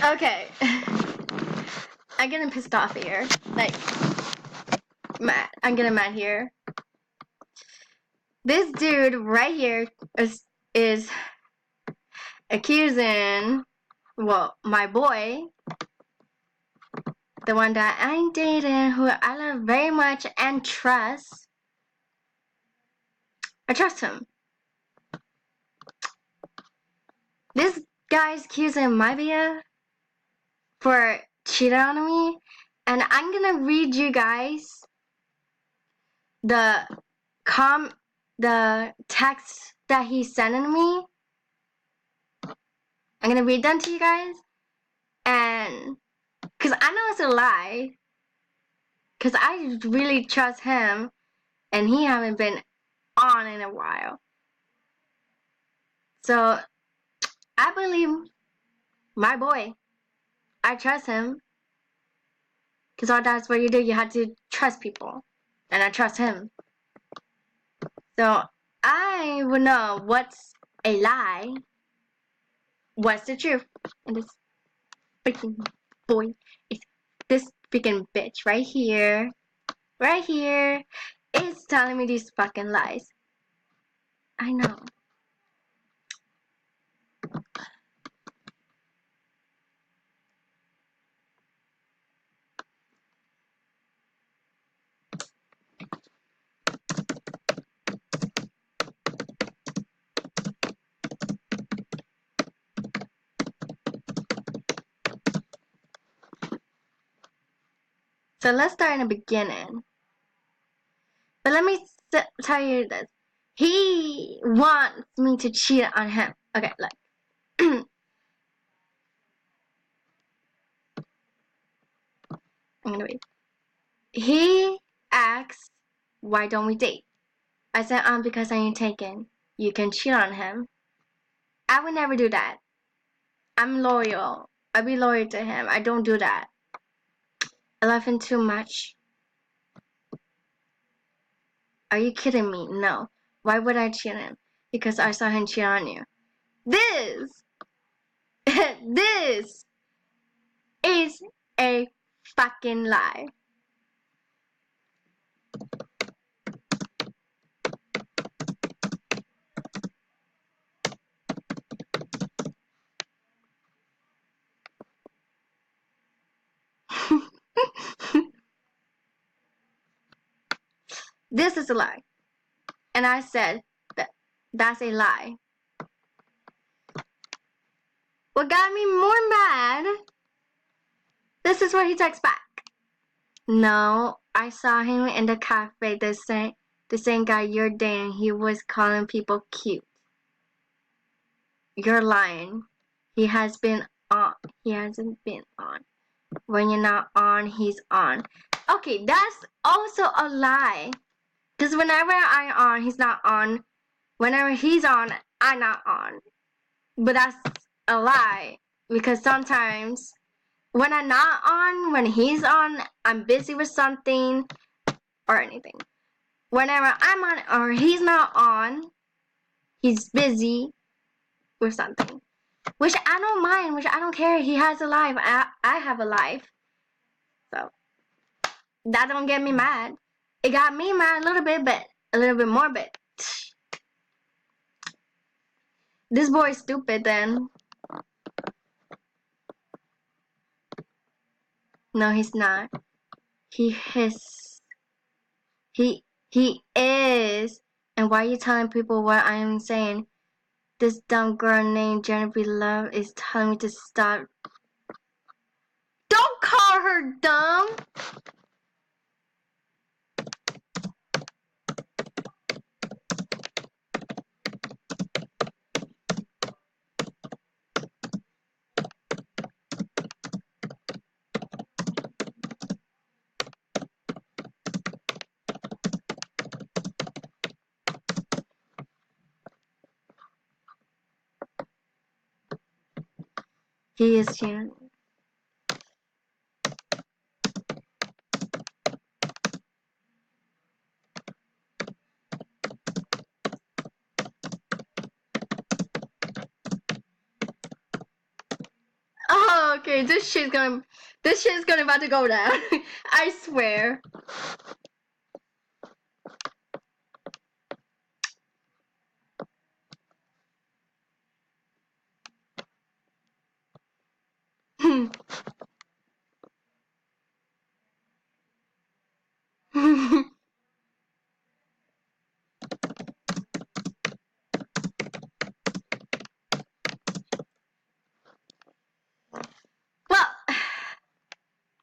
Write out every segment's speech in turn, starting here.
Okay. I'm getting pissed off here. Like, mad. I'm getting mad here. This dude right here is accusing, well, my boy, the one that I'm dating, who I love very much and trust. I trust him. This guy's accusing my BF for cheating on me, and I'm gonna read you guys the text that he's sending me. I'm gonna read them to you guys, and cause I know it's a lie, cause I really trust him, and he haven't been on in a while. So I believe my boy. I trust him, cause all that's what you do. You have to trust people, and I trust him. So I would know what's a lie, what's the truth, and this freaking boy is this freaking bitch right here is telling me these fucking lies. I know. So let's start in the beginning. But let me tell you this. He wants me to cheat on him. Okay, look. I'm gonna wait. He asks, why don't we date? I said, because I ain't taken. You can cheat on him. I would never do that. I'm loyal. I be loyal to him. I don't do that. I love him too much. Are you kidding me? No. Why would I cheat him? Because I saw him cheat on you. This is a fucking lie. This is a lie. And I said that's a lie. What got me more mad, this is what he texts back. No, I saw him in the cafe, the same guy you're dating. He was calling people cute. You're lying. He hasn't been on. When you're not on, he's on. Okay, that's also a lie. Because whenever I'm on, he's not on. Whenever he's on, I'm not on. But that's a lie. Because sometimes when I'm not on, when he's on, I'm busy with something or anything. Whenever I'm on or he's not on, he's busy with something. Which I don't mind, which I don't care. He has a life. I have a life. So that don't get me mad. It got me mad a little bit more, but this boy's stupid then. No, he's not. He is. He is. And why are you telling people what I am saying? This dumb girl named Jennifer Love is telling me to stop. Don't call her dumb! He is here. Oh, Okay, this shit's about to go down. I swear. Well,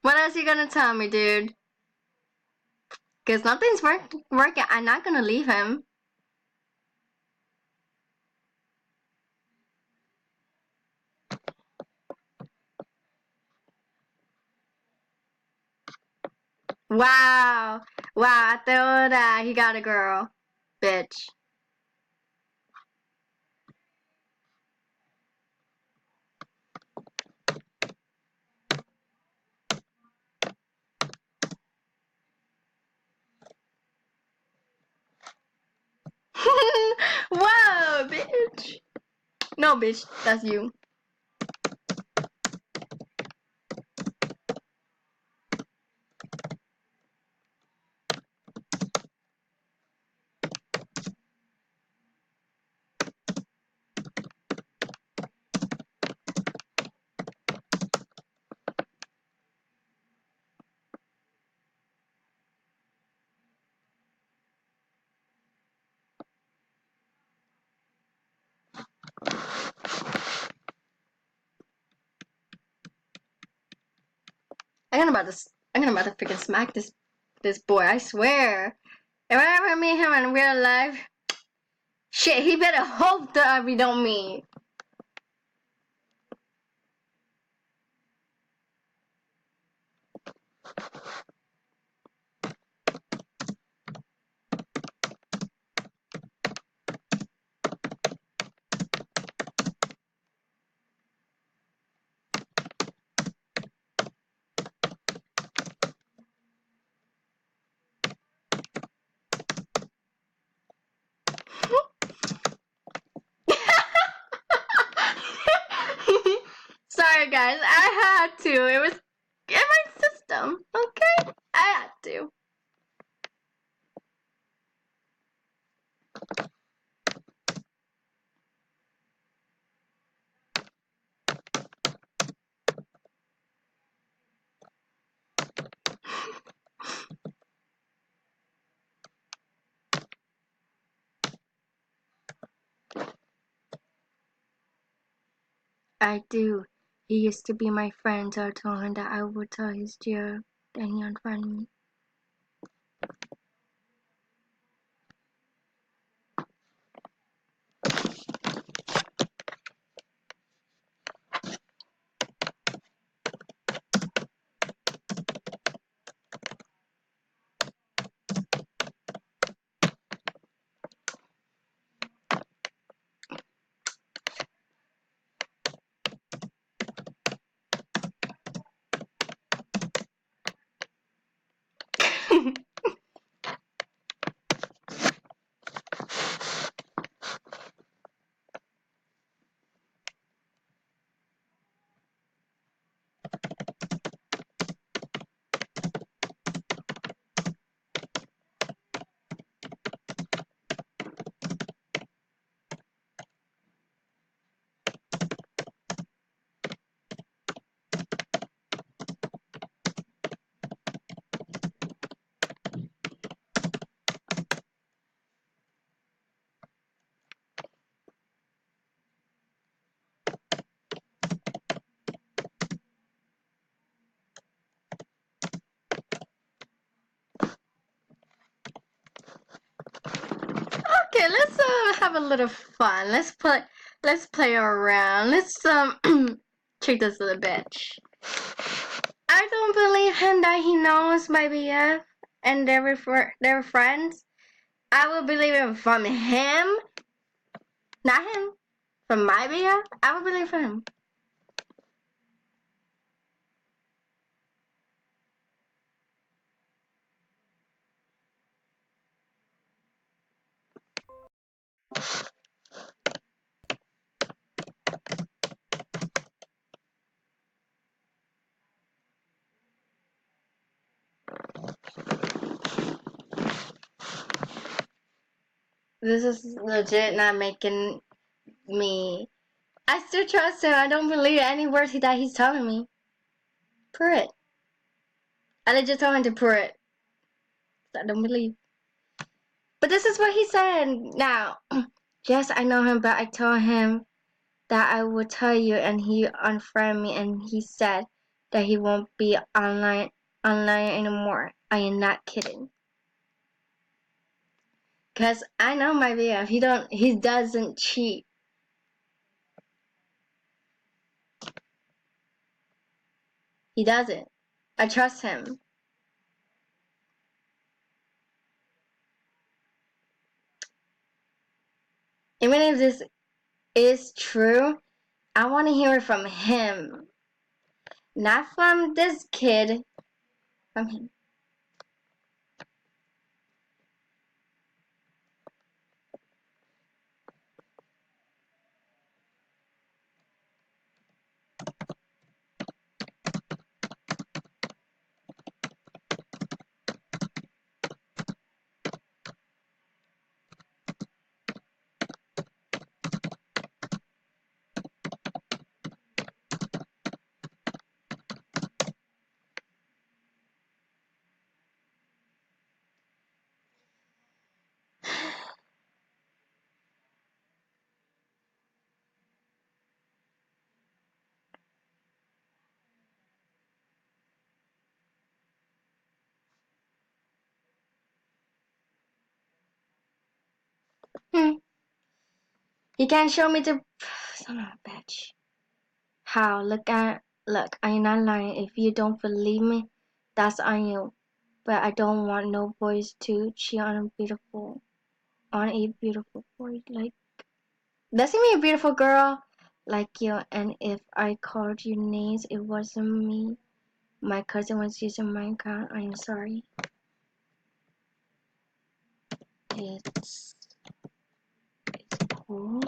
what else you gonna tell me, dude? Cause nothing's working. I'm not gonna leave him. Wow. Wow, I thought that he got a girl. Bitch. Whoa, bitch. No, bitch, that's you. I'm about to freaking smack this boy. I swear. If I ever meet him in real life, shit, he better hope that we don't meet. Sorry, guys. I had to. It was in my system. Okay? I had to. I do. He used to be my friend, so I told him that I would tell his joke, and he unfriended me. Okay, let's have a little fun. Let's play around. Let's check this little bitch. I don't believe him that he knows my BF and they're friends. I will believe it from him, not him. From my BF, I will believe him. This is legit not making me. I still trust him. I don't believe any words that he's telling me. Prove it. I just told him to prove it. I don't believe. But this is what he said. Now, yes, I know him, but I told him that I would tell you, and he unfriended me, and he said that he won't be online anymore. I am not kidding. Cause I know my BF. He doesn't cheat. He doesn't. I trust him. Even if this is true, I want to hear it from him, not from this kid. From him. He can't show me the son of a bitch. How? Look, I'm not lying. If you don't believe me, that's on you. But I don't want no boys to cheat on a beautiful boy. Like, doesn't mean a beautiful girl like you. And if I called you names, it wasn't me. My cousin was using my account. I am sorry. It's cool.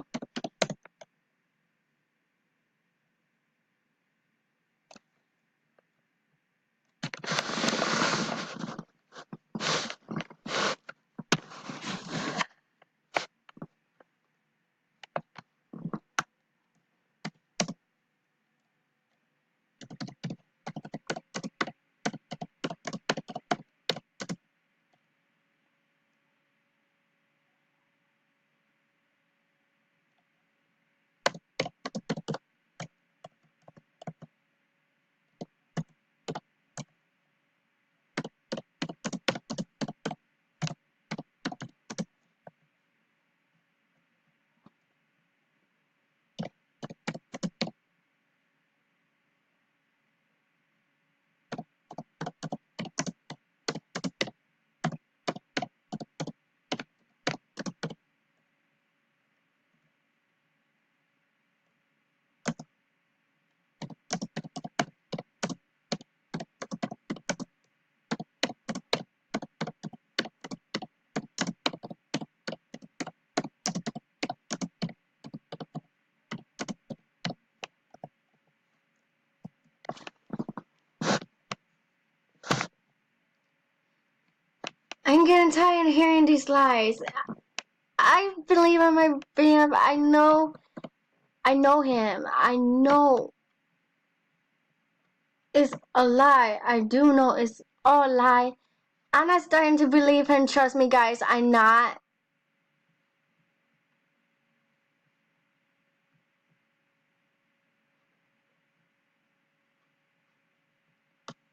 I'm getting tired of hearing these lies. I believe in my BM. I know him. I know it's a lie. I do know it's all a lie. I'm not starting to believe him. Trust me, guys. I'm not.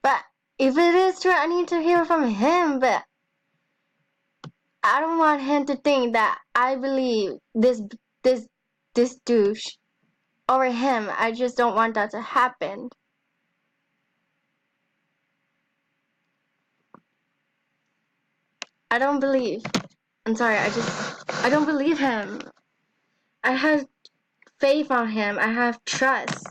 But if it is true, I need to hear from him. But I don't want him to think that I believe this douche over him. I just don't want that to happen. I don't believe. I'm sorry. I don't believe him. I have faith on him. I have trust.